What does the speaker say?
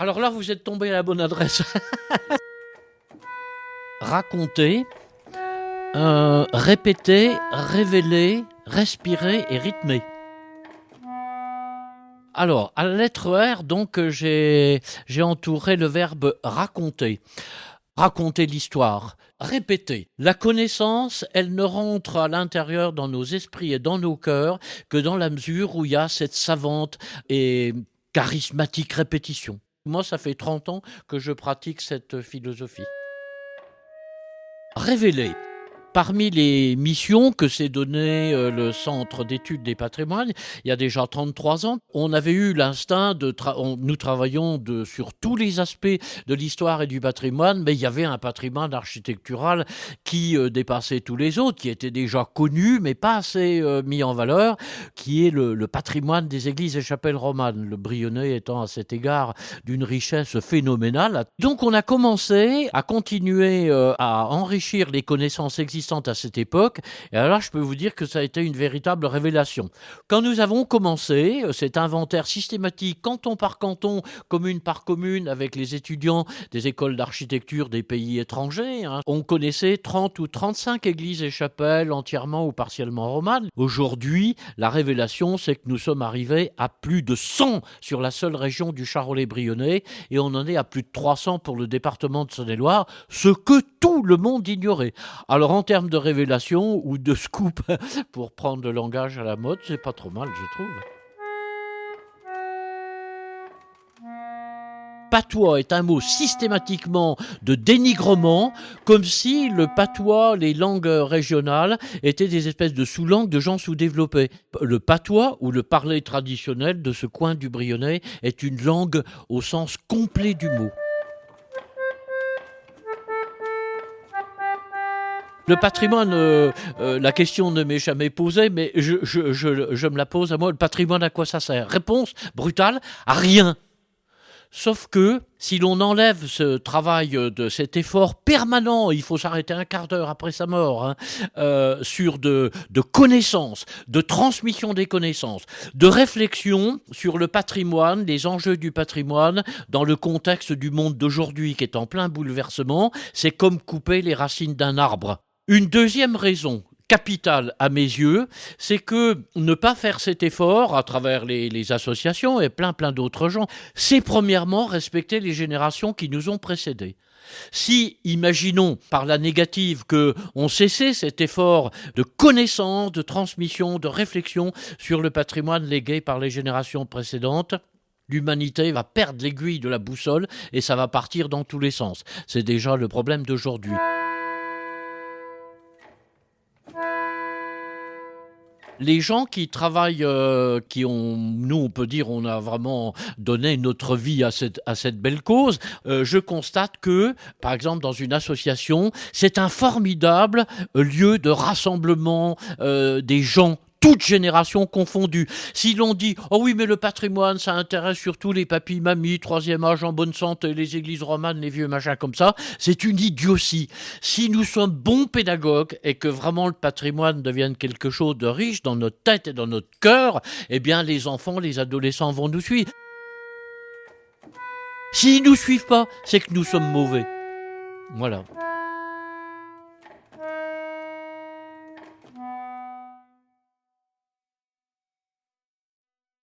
Alors là, vous êtes tombé à la bonne adresse. Raconter, répéter, révéler, respirer et rythmer. Alors, à la lettre R, donc, j'ai entouré le verbe raconter. Raconter l'histoire, répéter. La connaissance, elle ne rentre à l'intérieur dans nos esprits et dans nos cœurs que dans la mesure où il y a cette savante et charismatique répétition. Moi, ça fait 30 ans que je pratique cette philosophie. Révéler. Parmi les missions que s'est donné le Centre d'études des patrimoines, il y a déjà 33 ans, on avait eu l'instinct nous travaillons sur tous les aspects de l'histoire et du patrimoine, mais il y avait un patrimoine architectural qui dépassait tous les autres, qui était déjà connu, mais pas assez mis en valeur, qui est le patrimoine des églises et chapelles romanes, le Brionnais étant à cet égard d'une richesse phénoménale. Donc on a commencé à continuer à enrichir les connaissances existantes à cette époque, et alors je peux vous dire que ça a été une véritable révélation. Quand nous avons commencé cet inventaire systématique, canton par canton, commune par commune, avec les étudiants des écoles d'architecture des pays étrangers, on connaissait 30 ou 35 églises et chapelles entièrement ou partiellement romanes. Aujourd'hui, la révélation, c'est que nous sommes arrivés à plus de 100 sur la seule région du Charolais-Brionnais, et on en est à plus de 300 pour le département de Saône-et-Loire, ce que tout le monde ignorait. Alors en termes de révélation ou de scoop, pour prendre le langage à la mode, c'est pas trop mal, je trouve. Patois est un mot systématiquement de dénigrement, comme si le patois, les langues régionales, étaient des espèces de sous-langues de gens sous-développés. Le patois, ou le parler traditionnel de ce coin du Brionnais, est une langue au sens complet du mot. Le patrimoine, la question ne m'est jamais posée, mais je me la pose à moi. Le patrimoine, à quoi ça sert? Réponse brutale, à rien. Sauf que si l'on enlève ce travail, de cet effort permanent, il faut s'arrêter un quart d'heure après sa mort, sur de connaissances, de transmission des connaissances, de réflexion sur le patrimoine, les enjeux du patrimoine dans le contexte du monde d'aujourd'hui qui est en plein bouleversement, c'est comme couper les racines d'un arbre. Une deuxième raison capitale à mes yeux, c'est que ne pas faire cet effort à travers les associations et plein d'autres gens, c'est premièrement respecter les générations qui nous ont précédés. Si, imaginons par la négative qu'on cessait cet effort de connaissance, de transmission, de réflexion sur le patrimoine légué par les générations précédentes, l'humanité va perdre l'aiguille de la boussole et ça va partir dans tous les sens. C'est déjà le problème d'aujourd'hui. Les gens qui travaillent, nous on peut dire, on a vraiment donné notre vie à cette belle cause. Je constate que, par exemple, dans une association, c'est un formidable lieu de rassemblement des gens, toutes générations confondues. Si l'on dit « Oh oui, mais le patrimoine, ça intéresse surtout les papis, mamies, troisième âge en bonne santé, les églises romanes, les vieux machins comme ça », c'est une idiotie. Si nous sommes bons pédagogues et que vraiment le patrimoine devienne quelque chose de riche dans notre tête et dans notre cœur, eh bien les enfants, les adolescents vont nous suivre. S'ils ne nous suivent pas, c'est que nous sommes mauvais. Voilà.